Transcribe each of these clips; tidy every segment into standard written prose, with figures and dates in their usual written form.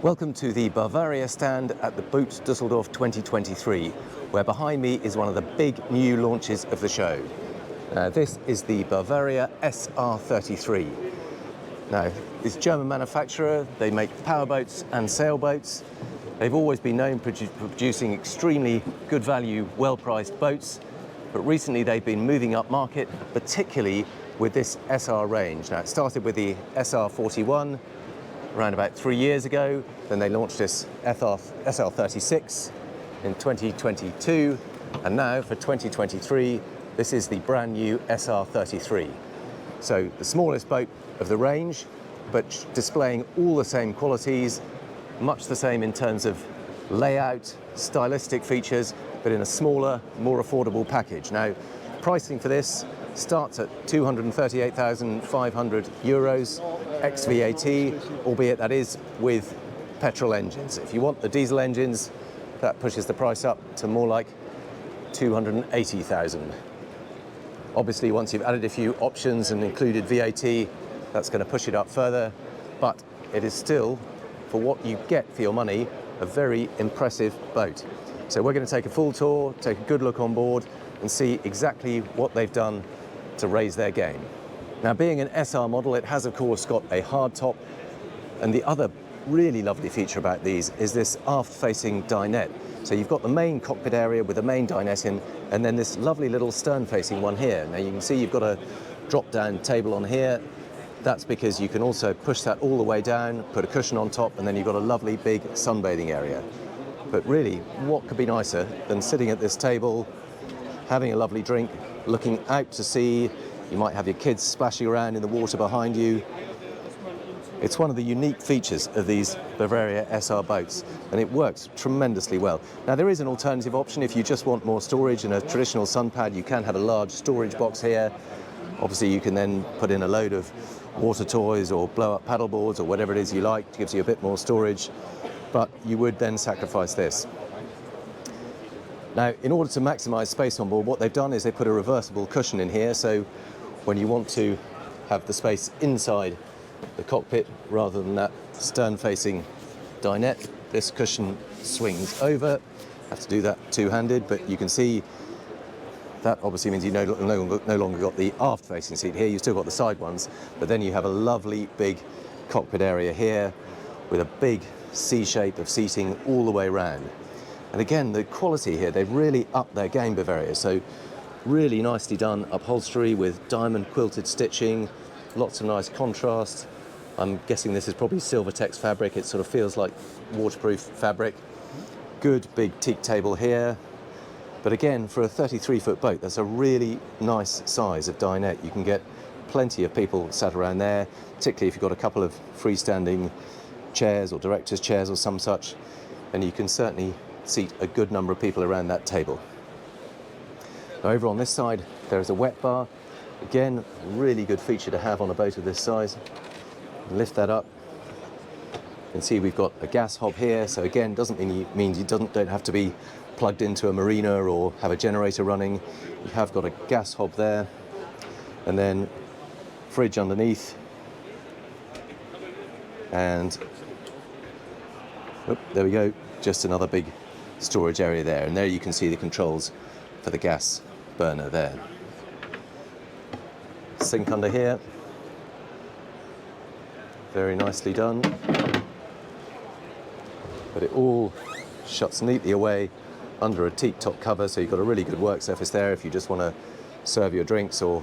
Welcome to the Bavaria stand at the Boot Düsseldorf 2023, where behind me is one of the big new launches of the show. This is the Bavaria SR33. Now, this German manufacturer, they make powerboats and sailboats. They've always been known for producing extremely good value, well-priced boats, but recently they've been moving up market, particularly with this SR range. Now, it started with the SR41 around about 3 years ago. Then they launched this SR33 in 2022, and now for 2023, this is the brand new SR33. So the smallest boat of the range, but displaying all the same qualities, much the same in terms of layout, stylistic features, but in a smaller, more affordable package. Now, pricing for this starts at 238,500 euros ex VAT, albeit that is with petrol engines. If you want the diesel engines, that pushes the price up to more like 280,000. Obviously, once you've added a few options and included VAT, that's going to push it up further, but it is still, for what you get for your money, a very impressive boat. So we're going to take a full tour, take a good look on board, and see exactly what they've done to raise their game. Now, being an SR model, it has of course got a hard top, and the other really lovely feature about these is this aft-facing dinette. So you've got the main cockpit area with the main dinette in, and then this lovely little stern-facing one here. Now you can see you've got a drop-down table on here. That's because you can also push that all the way down, put a cushion on top, and then you've got a lovely big sunbathing area. But really, what could be nicer than sitting at this table, having a lovely drink, looking out to sea? You might have your kids splashing around in the water behind you. It's one of the unique features of these Bavaria SR boats, and it works tremendously well. Now, there is an alternative option. If you just want more storage and a traditional sun pad, you can have a large storage box here. Obviously, you can then put in a load of water toys or blow-up paddle boards or whatever it is you like. It gives you a bit more storage, but you would then sacrifice this. Now, in order to maximize space on board, what they've done is they put a reversible cushion in here, so when you want to have the space inside the cockpit rather than that stern-facing dinette, this cushion swings over. Have to do that two-handed, but you can see that obviously means you no longer got the aft-facing seat here. You've still got the side ones, but then you have a lovely big cockpit area here with a big C shape of seating all the way around. And again, the quality here, they've really upped their game, Bavaria. So really nicely done upholstery with diamond quilted stitching, lots of nice contrast. I'm guessing this is probably Silvertex fabric. It sort of feels like waterproof fabric. Good big teak table here. But again, for a 33-foot boat, that's a really nice size of dinette. You can get plenty of people sat around there, particularly if you've got a couple of freestanding chairs or director's chairs or some such, and you can certainly seat a good number of people around that table. Now, over on this side, there is a wet bar. Again, really good feature to have on a boat of this size. Lift that up. You can see we've got a gas hob here, so again, doesn't mean you don't have to be plugged into a marina or have a generator running. You have got a gas hob there, and then fridge underneath, and there we go, just another big storage area there, and there you can see the controls for the gas burner there. Sink under here, very nicely done, but it all shuts neatly away under a teak top cover, so you've got a really good work surface there if you just want to serve your drinks or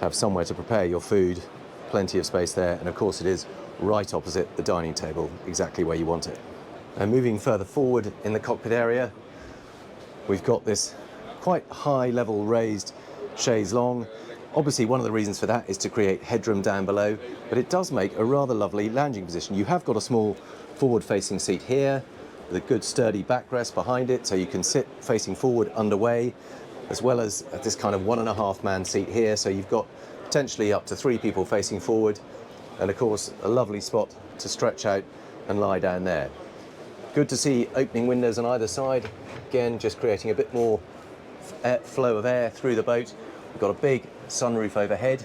have somewhere to prepare your food. Plenty of space there, and of course it is right opposite the dining table, exactly where you want it. And moving further forward in the cockpit area, we've got this quite high level raised chaise longue. Obviously, one of the reasons for that is to create headroom down below, but it does make a rather lovely lounging position. You have got a small forward-facing seat here with a good sturdy backrest behind it, so you can sit facing forward underway, as well as this kind of 1.5-man seat here, so you've got potentially up to 3 people facing forward, and of course a lovely spot to stretch out and lie down there. Good to see opening windows on either side, again just creating a bit more flow of air through the boat. We've got a big sunroof overhead,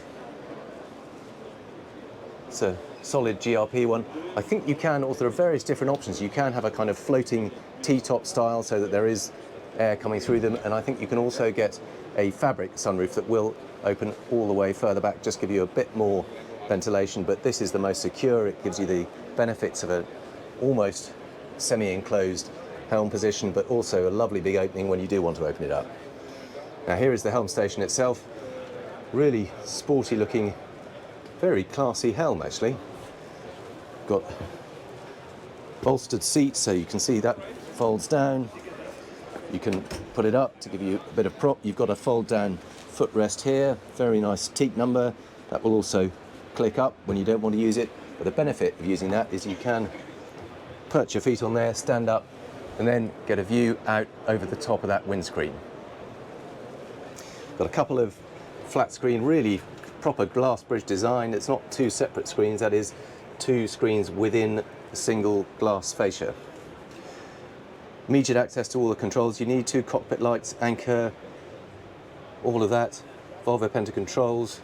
so solid GRP one. I think you can, or there are various different options. You can have a kind of floating T-top style so that there is air coming through them, and I think you can also get a fabric sunroof that will open all the way further back, just give you a bit more ventilation, but this is the most secure. It gives you the benefits of an almost semi-enclosed helm position, but also a lovely big opening when you do want to open it up. Now here is the helm station itself. Really sporty looking, very classy helm actually. Got bolstered seats so you can see that folds down. You can put it up to give you a bit of prop. You've got a fold down footrest here, very nice teak number. That will also click up when you don't want to use it. But the benefit of using that is you can perch your feet on there, stand up, and then get a view out over the top of that windscreen. Got a couple of flat screen, really proper glass bridge design. It's not two separate screens, that is two screens within a single glass fascia. Immediate access to all the controls you need to, cockpit lights, anchor, all of that. Volvo Penta controls,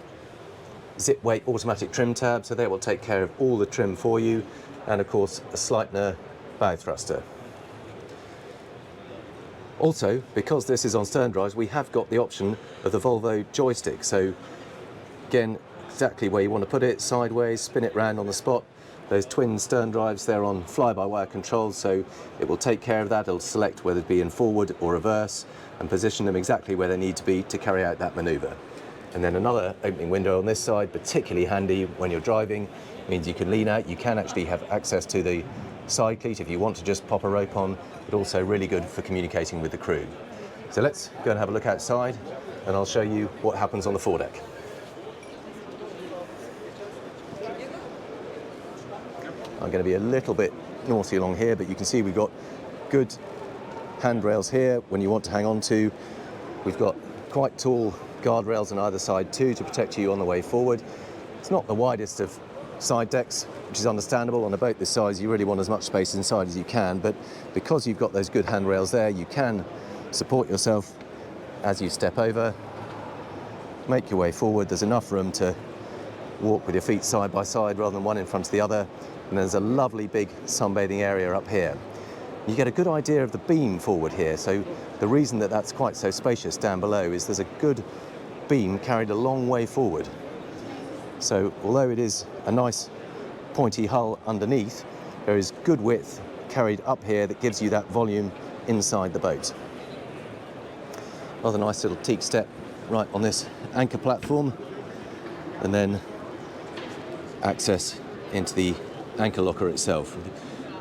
zip weight automatic trim tab, so they will take care of all the trim for you, and of course a Sleipner bow thruster. Also, because this is on stern drives, we have got the option of the Volvo joystick. So again, exactly where you want to put it, sideways, spin it round on the spot. Those twin stern drives, they're on fly-by-wire controls, so it will take care of that. It'll select whether to be in forward or reverse and position them exactly where they need to be to carry out that manoeuvre. And then another opening window on this side, particularly handy when you're driving, means you can lean out. You can actually have access to the side cleat if you want to just pop a rope on, but also really good for communicating with the crew. So let's go and have a look outside, and I'll show you what happens on the foredeck. I'm going to be a little bit naughty along here, but you can see we've got good handrails here when you want to hang on to. We've got quite tall guardrails on either side too to protect you on the way forward. It's not the widest of side decks, which is understandable. On a boat this size, you really want as much space inside as you can, but because you've got those good handrails there, you can support yourself as you step over, make your way forward. There's enough room to walk with your feet side by side rather than one in front of the other. And there's a lovely big sunbathing area up here. You get a good idea of the beam forward here. So the reason that that's quite so spacious down below is there's a good beam carried a long way forward. So although it is a nice pointy hull underneath, there is good width carried up here that gives you that volume inside the boat. Another nice little teak step right on this anchor platform, and then access into the anchor locker itself.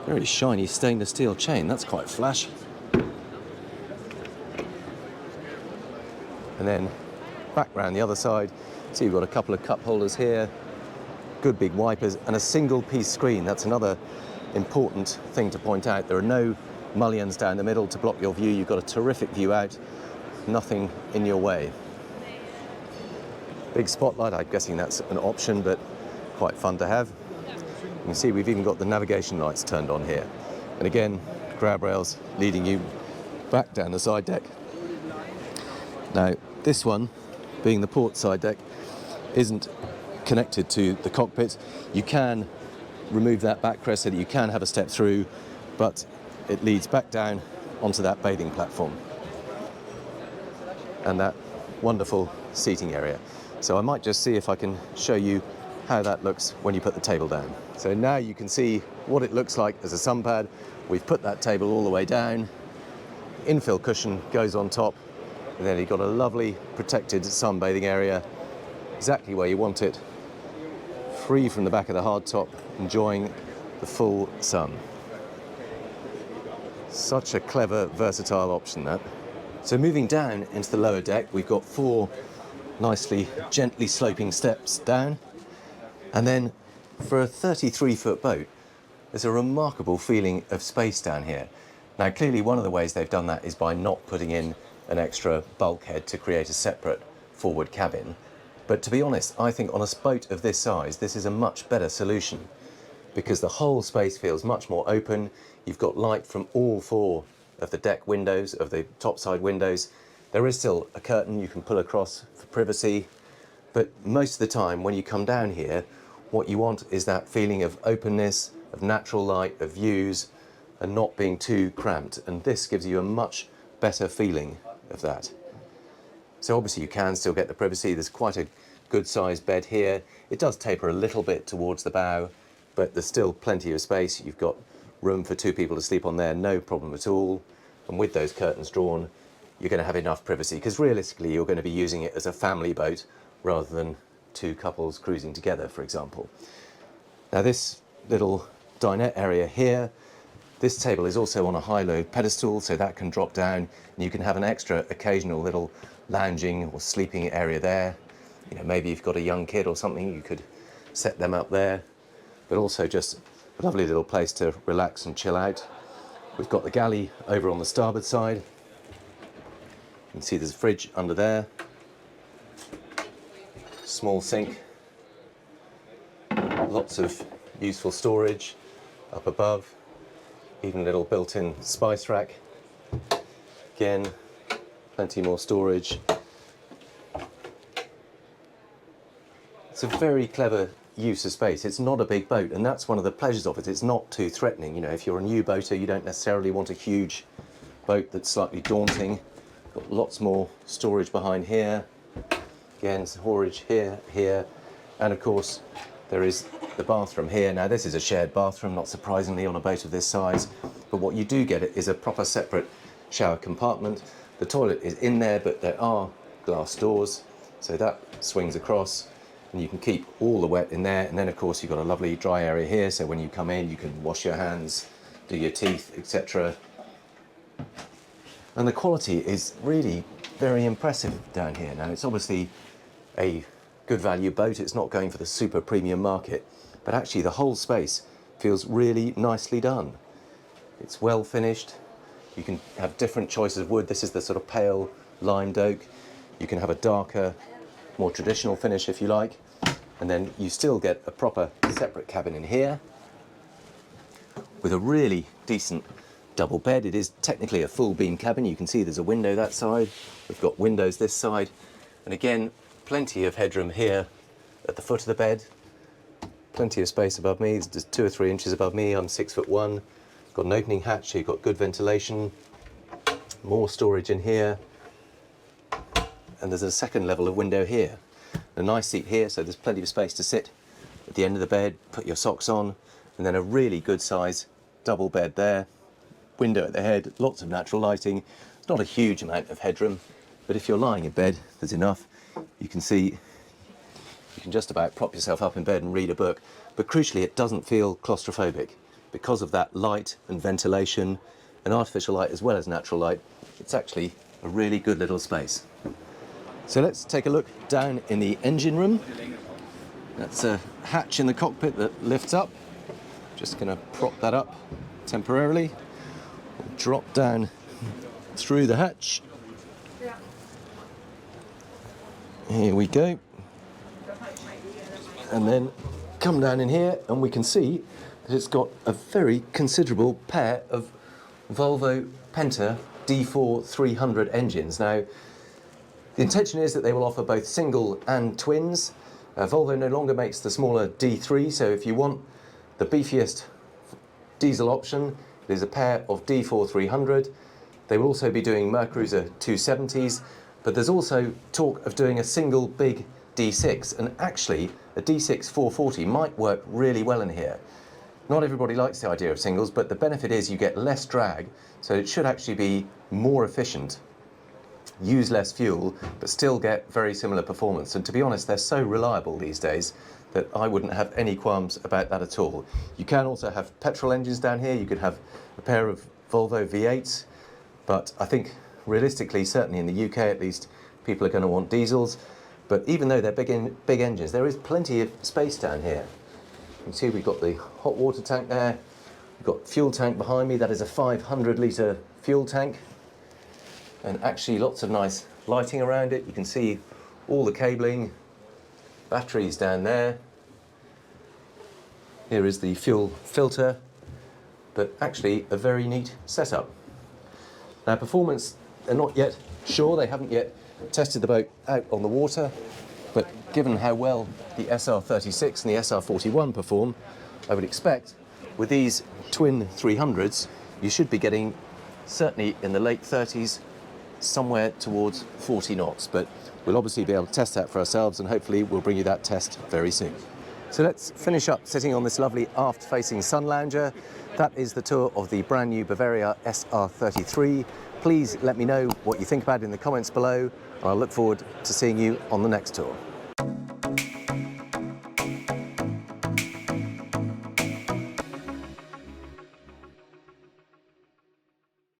Very shiny stainless steel chain, that's quite flash. And then back round the other side, see we've got a couple of cup holders here, good big wipers, and a single piece screen. That's another important thing to point out. There are no mullions down the middle to block your view. You've got a terrific view out, nothing in your way. Big spotlight, I'm guessing that's an option, but quite fun to have. You can see we've even got the navigation lights turned on here. And again, grab rails leading you back down the side deck. Now, this one, being the port side deck, isn't connected to the cockpit. You can remove that backrest so that you can have a step through, but it leads back down onto that bathing platform and that wonderful seating area. So I might just see if I can show you how that looks when you put the table down. So now you can see what it looks like as a sun pad. We've put that table all the way down, infill cushion goes on top, and then you've got a lovely protected sunbathing area, exactly where you want it, free from the back of the hardtop, enjoying the full sun. Such a clever, versatile option, that. So moving down into the lower deck, we've got 4 nicely, gently sloping steps down. And then for a 33-foot boat, there's a remarkable feeling of space down here. Now, clearly one of the ways they've done that is by not putting in an extra bulkhead to create a separate forward cabin. But to be honest, I think on a boat of this size, this is a much better solution because the whole space feels much more open. You've got light from all 4 of the deck windows, of the topside windows. There is still a curtain you can pull across for privacy, but most of the time when you come down here, what you want is that feeling of openness, of natural light, of views, and not being too cramped. And this gives you a much better feeling of that. So obviously you can still get the privacy. There's quite a good sized bed here. It does taper a little bit towards the bow, but there's still plenty of space. You've got room for 2 people to sleep on there, no problem at all. And with those curtains drawn, you're going to have enough privacy, because realistically you're going to be using it as a family boat rather than 2 couples cruising together, for example. Now this little dinette area here, this table is also on a high-low pedestal, so that can drop down, and you can have an extra occasional little lounging or sleeping area there. You know, maybe you've got a young kid or something, you could set them up there, but also just a lovely little place to relax and chill out. We've got the galley over on the starboard side. You can see there's a fridge under there, small sink, lots of useful storage up above, even a little built-in spice rack. Again, plenty more storage. It's a very clever use of space. It's not a big boat, and that's one of the pleasures of it. It's not too threatening. You know, if you're a new boater, you don't necessarily want a huge boat that's slightly daunting. Got lots more storage behind here. Again, storage here, and of course there is the bathroom here. Now this is a shared bathroom, not surprisingly on a boat of this size, but what you do get is a proper separate shower compartment. The toilet is in there, but there are glass doors, so that swings across, and you can keep all the wet in there. And then of course you've got a lovely dry area here, so when you come in you can wash your hands, do your teeth, etc. And the quality is really very impressive down here. Now it's obviously a good value boat, it's not going for the super premium market, but actually the whole space feels really nicely done. It's well finished. You can have different choices of wood. This is the sort of pale limed oak. You can have a darker, more traditional finish if you like, and then you still get a proper separate cabin in here with a really decent double bed. It is technically a full beam cabin. You can see there's a window that side. We've got windows this side, and again plenty of headroom here at the foot of the bed. Plenty of space above me. It's just 2 or 3 inches above me. I'm 6'1". Got an opening hatch, so you've got good ventilation. More storage in here, and there's a second level of window here. A nice seat here, so there's plenty of space to sit at the end of the bed, put your socks on, and then a really good size double bed there. Window at the head, lots of natural lighting. It's not a huge amount of headroom, but if you're lying in bed, there's enough. You can see, you can just about prop yourself up in bed and read a book, but crucially it doesn't feel claustrophobic. Because of that light and ventilation and artificial light as well as natural light, it's actually a really good little space. So let's take a look down in the engine room. That's a hatch in the cockpit that lifts up. Just going to prop that up temporarily. Drop down through the hatch. Here we go. And then come down in here and we can see that it's got a very considerable pair of Volvo Penta D4 300 engines. Now, the intention is that they will offer both single and twins. Volvo no longer makes the smaller D3, so if you want the beefiest diesel option, there's a pair of D4 300. They will also be doing Mercruiser 270s, but there's also talk of doing a single big D6, and actually a D6 440 might work really well in here. Not everybody likes the idea of singles, but the benefit is you get less drag, so it should actually be more efficient, use less fuel, but still get very similar performance. And to be honest, they're so reliable these days that I wouldn't have any qualms about that at all. You can also have petrol engines down here. You could have a pair of Volvo V8s, but I think realistically, certainly in the UK at least, people are going to want diesels. But even though they're big engines, there is plenty of space down here. You can see we've got the hot water tank there. We've got fuel tank behind me. That is a 500 litre fuel tank. And actually lots of nice lighting around it. You can see all the cabling, batteries down there. Here is the fuel filter, but actually a very neat setup. Now performance, they're not yet sure. They haven't yet tested the boat out on the water, but given how well the SR36 and the SR41 perform, I would expect with these twin 300s, you should be getting certainly in the late 30s, somewhere towards 40 knots. But we'll obviously be able to test that for ourselves, and hopefully we'll bring you that test very soon. So let's finish up sitting on this lovely aft-facing sun lounger. That is the tour of the brand new Bavaria SR33. Please let me know what you think about it in the comments below, and I look forward to seeing you on the next tour.